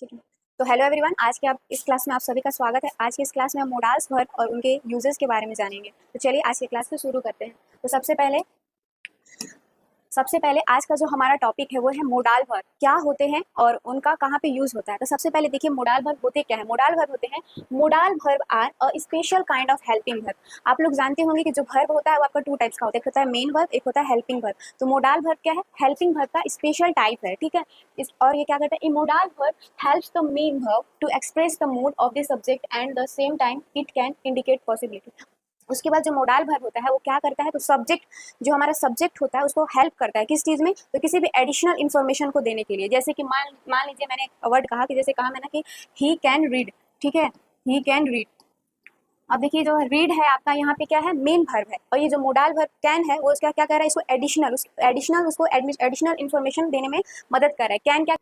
ठीक है। तो हेलो एवरीवन, आज के आप इस क्लास में आप सभी का स्वागत है। आज की इस क्लास में हम मोडाल्स वर्ब और उनके यूजेस के बारे में जानेंगे। तो चलिए आज की क्लास को शुरू करते हैं। तो सबसे पहले आज का जो हमारा टॉपिक है वो है मोडाल वर्ब क्या होते हैं और उनका कहाँ पे यूज होता है। तो सबसे पहले देखिए मोडाल वर्ब होते क्या है। मोडाल वर्ब होते हैं, modal verb are a special kind of helping verb. आप लोग जानते होंगे कि जो वर्ब होता है वो आपका टू टाइप्स का होता है, एक होता है मेन वर्ब, एक होता है हेल्पिंग वर्ब। तो मोडाल वर्ब क्या है, हेल्पिंग वर्ब का स्पेशल टाइप है, ठीक है। और ये क्या करता है, modal verb helps the main verb to express the mood of the subject and the same time it can indicate possibility. उसके बाद जो मोडाल वर्ब होता है वो क्या करता है, तो सब्जेक्ट जो हमारा सब्जेक्ट होता है उसको हेल्प करता है किस चीज़ में, तो किसी भी एडिशनल इन्फॉर्मेशन को देने के लिए। जैसे कि मान लीजिए मैंने एक वर्ड कहा कि जैसे कहा मैंने कि ही कैन रीड, ठीक है, ही कैन रीड। अब देखिए जो रीड है आपका यहाँ पे क्या है, मेन वर्ब है, और ये जो मोडाल वर्ब कैन है वो उसका क्या कर रहा है, इसको एडिशनल इन्फॉर्मेशन देने में मदद कर रहा है। कैन क्या,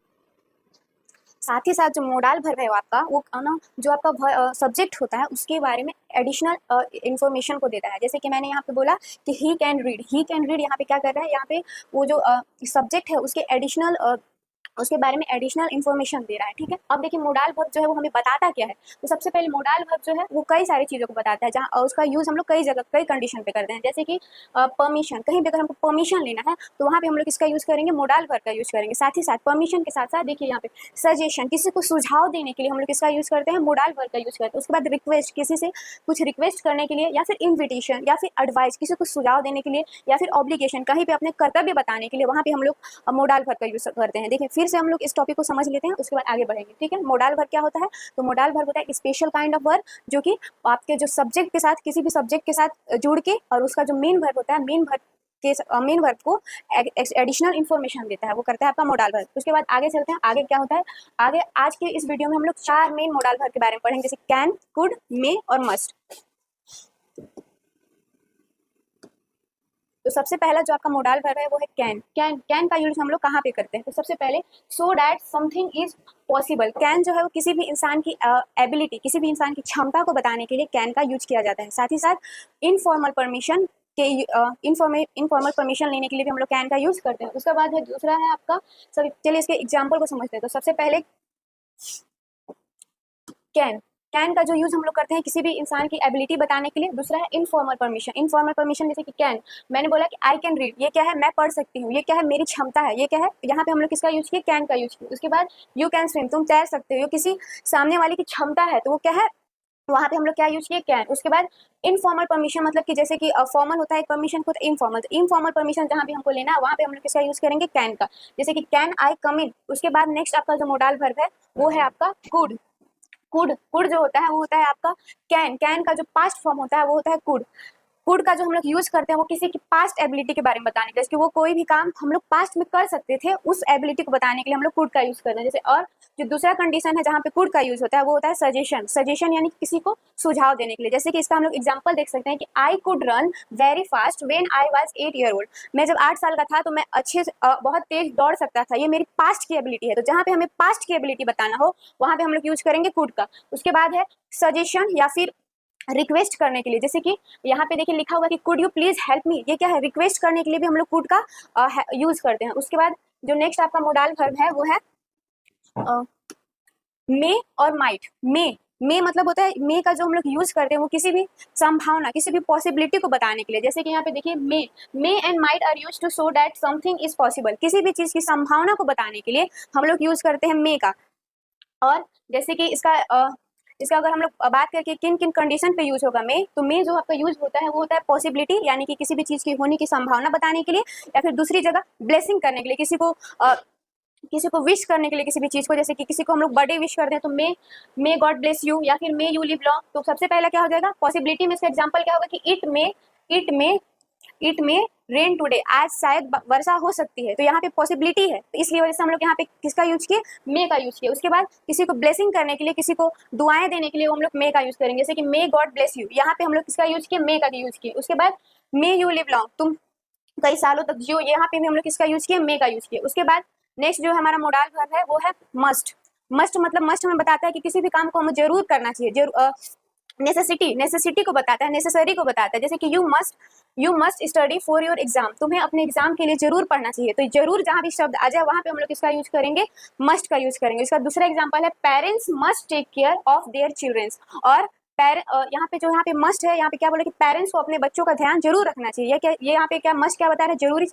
साथ ही साथ जो मोडाल वर्ब है आपका वो ना जो आपका सब्जेक्ट होता है उसके बारे में एडिशनल इन्फॉर्मेशन को देता है। जैसे कि मैंने यहाँ पे बोला कि ही कैन रीड, यहाँ पे क्या कर रहा है, यहाँ पे वो जो सब्जेक्ट है उसके उसके बारे में एडिशनल इन्फॉर्मेशन दे रहा है, ठीक है। अब देखिए मोडाल वर्ब जो है वो हमें बताता क्या है, तो सबसे पहले मोडाल वर्ब जो है वो कई सारी चीज़ों को बताता है, जहाँ उसका यूज़ हम लोग कई जगह कई कंडीशन पे करते हैं। जैसे कि परमिशन, कहीं पे अगर हमको परमिशन लेना है तो वहाँ पे हम लोग इसका यूज़ करेंगे, मोडाल वर्ब का यूज़ करेंगे। साथ ही साथ परमिशन के साथ साथ देखिए यहाँ पे सजेशन, किसी को सुझाव देने के लिए हम लोग इसका यूज़ करते हैं, मोडाल वर्ब का यूज़ करते हैं। उसके बाद रिक्वेस्ट, किसी से कुछ रिक्वेस्ट करने के लिए, या फिर इन्विटेशन, या फिर एडवाइस, किसी को सुझाव देने के लिए, या फिर ऑब्लिगेशन, कहीं पे अपने कर्तव्य बताने के लिए, वहाँ पे हम लोग मोडाल वर्ब का यूज़ करते हैं। देखिए फिर से हम लोग इस टॉपिक को समझ लेते हैं, उसके बाद आगे बढ़ेंगे, ठीक है। मोडाल वर्ब क्या होता है, तो मोडाल वर्ब होता है स्पेशल काइंड ऑफ वर्ब जो कि आपके जो सब्जेक्ट के साथ, किसी भी सब्जेक्ट के साथ जुड़ के, और उसका जो मेन वर्ब होता है, मेन वर्ब को एडिशनल इन्फॉर्मेशन देता है, वो करता है आपका मोडाल वर्ब। उसके बाद आगे चलते हैं, आगे क्या होता है। आगे आज के इस वीडियो में हम लोग 4 मेन मोडाल वर्ब के बारे में पढ़ेंगे, जैसे कैन, कुड, मे और मस्ट। तो सबसे पहला जो आपका मोडाल वर्ब है वो है कैन का यूज हम लोग कहाँ पे करते हैं, तो सबसे पहले so that something is possible. Can जो है वो किसी भी इंसान की एबिलिटी, किसी भी इंसान की क्षमता को बताने के लिए कैन का यूज किया जाता है। साथ ही साथ इनफॉर्मल परमिशन इनफॉर्मल परमिशन लेने के लिए भी हम लोग कैन का यूज करते हैं। उसके बाद है दूसरा है आपका, चलिए इसके एग्जाम्पल को समझते हैं। तो सबसे पहले कैन का जो यूज हम लोग करते हैं किसी भी इंसान की एबिलिटी बताने के लिए। दूसरा है इनफॉर्मल परमिशन, जैसे कि कैन, मैंने बोला कि आई कैन रीड, ये क्या है, मैं पढ़ सकती हूँ, ये क्या है, मेरी क्षमता है, ये क्या है, यहाँ पे हम लोग किसका यूज किया, कैन का यूज किया। उसके बाद यू कैन स्विम, तुम तैर सकते हो, किसी सामने वाले की क्षमता है, तो वो क्या है, वहाँ पे हम लोग क्या यूज किए, कैन। उसके बाद इनफॉर्मल परमिशन, मतलब कि जैसे कि फॉर्मल होता है एक परमिशन को, इनफॉर्मल परमिशन जहाँ भी हमको लेना है वहाँ पे हम लोग किसका यूज करेंगे, कैन का, जैसे कि कैन आई कम इन। उसके बाद नेक्स्ट आपका जो मोडाल वर्ब है वो है आपका कुड जो होता है वो होता है आपका कैन का जो पास्ट फॉर्म होता है वो होता है कुड का जो हम लोग यूज करते हैं वो किसी की पास्ट एबिलिटी के बारे में बताने के लिए, कि वो कोई भी काम हम लोग पास्ट में कर सकते थे उस एबिलिटी को बताने के लिए हम लोग कुड का यूज करते हैं। जैसे और जो दूसरा कंडीशन है जहाँ पे कुड का यूज होता है वो होता है सजेशन यानी किसी को सुझाव देने के लिए। जैसे कि इसका हम लोग एग्जाम्पल देख सकते हैं कि I could run very fast when I was 8 year old. मैं जब 8 साल का था तो मैं अच्छे से बहुत तेज दौड़ सकता था, ये मेरी पास्ट की एबिलिटी है। तो जहाँ पे हमें पास्ट की एबिलिटी बताना हो वहाँ पे हम लोग यूज करेंगे कुड का। उसके बाद है सजेशन या फिर रिक्वेस्ट करने के लिए, जैसे कि यहाँ पे देखिए लिखा हुआ कि could you please help me, ये क्या है, रिक्वेस्ट करने के लिए भी हम लोग कुड का यूज करते हैं। उसके बाद जो नेक्स्ट आपका मोडाल वर्ब है वो है मे और माइट। मे मतलब होता है, मे का जो हम लोग यूज करते हैं वो किसी भी संभावना, किसी भी पॉसिबिलिटी को बताने के लिए। जैसे कि यहाँ पे देखिए may and might are use to show that something is possible, किसी भी चीज की संभावना को बताने के लिए हम लोग यूज करते हैं मे का। और जैसे कि इसका अगर हम लोग बात करके किन किन कंडीशन पे यूज होगा मे, तो मे जो आपका यूज होता है वो होता है पॉसिबिलिटी, यानी कि किसी भी चीज की होने की संभावना बताने के लिए, या फिर दूसरी जगह ब्लेसिंग करने के लिए, किसी को विश करने के लिए किसी भी चीज को। जैसे कि किसी को हम लोग बर्थडे विश करते हैं तो मे गॉड ब्लेस यू, या फिर मे यू लिव लॉन्ग। तो सबसे पहला क्या हो जाएगा, पॉसिबिलिटी में इसका एग्जाम्पल क्या होगा कि इट मे रेन टुडे, आज शायद वर्षा हो सकती है, तो यहाँ पे पॉसिबिलिटी है, तो इसलिए वजह से हम लोग यहाँ पे किसका यूज किए, मे का यूज किया। उसके बाद किसी को ब्लेसिंग करने के लिए, किसी को दुआएं देने के लिए हम लोग मे का यूज करेंगे, जैसे कि मे गॉड ब्लेस यू, यहाँ पे हम लोग किसका यूज किए, मे का यूज किए। उसके बाद मे यू लिव लॉन्ग, तुम कई सालों तक जियो, यहाँ पे भी हम लोग किसका यूज किए, मे का यूज किए। उसके बाद नेक्स्ट जो हमारा मोडाल वर्ब है वो है मस्ट मतलब मस्ट हमें बताता है कि किसी भी काम को हमें जरूर करना चाहिए, नेसेसिटी को बताता है, नेसेसरी को बताता है। जैसे कि you must study for your exam, तुम्हें अपने एग्जाम के लिए जरूर पढ़ना चाहिए। तो जरूर जहाँ भी शब्द आ जाए वहाँ पे हम लोग इसका यूज करेंगे, मस्ट का यूज करेंगे। इसका दूसरा एग्जाम्पल है parents must take care of their childrens. और यहाँ पे जो यहाँ पे मस्ट है, यहाँ पे क्या बोले कि पेरेंट्स को अपने बच्चों का ध्यान जरूर रखना चाहिए। ये यहाँ पे क्या मस्ट क्या बता रहा है, जरूरी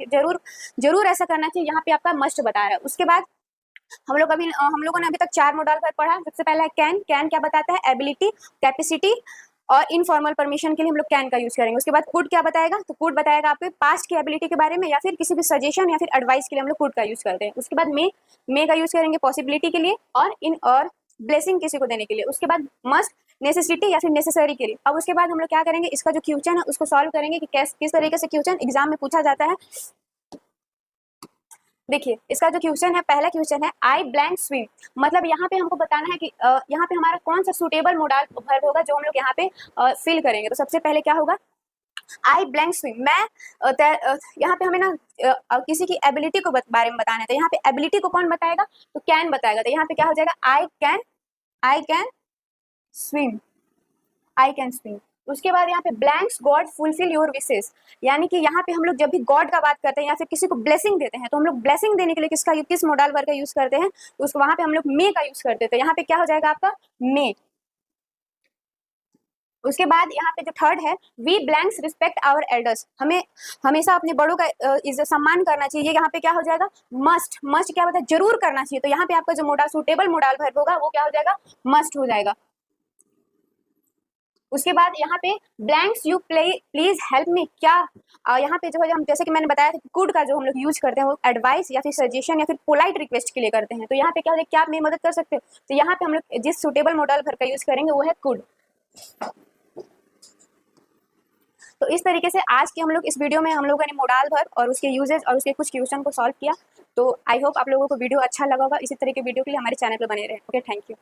जरूर ऐसा करना चाहिए, यहाँ पे आपका मस्ट बता रहा है। उसके बाद हम लोगों ने अभी तक 4 मॉडल पर पढ़ा। सबसे पहला है कैन क्या बताता है, एबिलिटी, कैपेसिटी और इनफॉर्मल परमिशन के लिए हम लोग कैन का यूज करेंगे। उसके बाद कुड क्या बताएगा, तो कुड बताएगा आपके पास्ट की एबिलिटी के बारे में या फिर किसी भी सजेशन या फिर एडवाइस के लिए हम लोग कुड का यूज करते हैं। उसके बाद मे का यूज करेंगे पॉसिबिलिटी के लिए और ब्लेसिंग किसी को देने के लिए। उसके बाद मस्ट नेसेसिटी या फिर नेसेसरी के लिए। अब उसके बाद हम लोग क्या करेंगे, इसका जो क्वेश्चन है उसको सॉल्व करेंगे कि किस तरीके से क्वेश्चन एग्जाम में पूछा जाता है। देखिए इसका जो क्वेश्चन है, पहला क्वेश्चन है आई ब्लैंक स्विम, मतलब यहाँ पे हमको बताना है कि यहाँ पे हमारा कौन सा सुटेबल मोडल वर्ब होगा जो हम लोग यहाँ पे फिल करेंगे। तो सबसे पहले क्या होगा, आई ब्लैंक स्विम, मैं यहाँ पे हमें ना किसी की एबिलिटी को बारे में बताना है। तो यहाँ पे एबिलिटी को कौन बताएगा, तो कैन बताएगा। तो यहाँ पे क्या हो जाएगा, I can swim, I can swim. उसके बाद यहाँ पे blanks God fulfil your wishes, यानी कि यहाँ पे हम लोग जब भी गॉड का बात करते हैं या फिर किसी को ब्लेसिंग देते हैं तो हम लोग ब्लेसिंग देने के लिए किस मोडल वर्ब का यूज करते हैं, उसको वहां पे हम लोग मे का यूज करते हैं। तो यहाँ पे क्या हो जाएगा आपका मे। उसके बाद यहाँ पे जो थर्ड है, we blanks respect our elders, हमें हमेशा अपने बड़ों का इज्जत सम्मान करना चाहिए। यहाँ पे क्या हो जाएगा, मस्ट क्या होता है, जरूर करना चाहिए। तो यहाँ पे आपका जो मोडल सुटेबल मोडल वर्ब होगा वो क्या हो जाएगा, मस्ट हो जाएगा। उसके बाद यहाँ पे blanks you please help me, क्या यहाँ पे जो है हम जैसे कि मैंने बताया था कुड का जो हम लोग यूज करते हैं वो एडवाइस या फिर सजेशन या फिर पोलाइट रिक्वेस्ट के लिए करते हैं। तो यहाँ पे क्या हो जाएगा, क्या आप मेरी मदद कर सकते हो। तो यहाँ पे हम लोग जिस सुटेबल मॉडल वर्ब का यूज करेंगे वो है कुड। तो इस तरीके से आज के हम लोग इस वीडियो में हम लोगों ने मोडल वर्ब और उसके यूजेस और उसके कुछ क्वेश्चन को सॉल्व किया। तो आई होप आप लोगों को वीडियो अच्छा लगा होगा। इसी तरह के वीडियो के लिए हमारे चैनल पर बने रहे। Okay, thank you.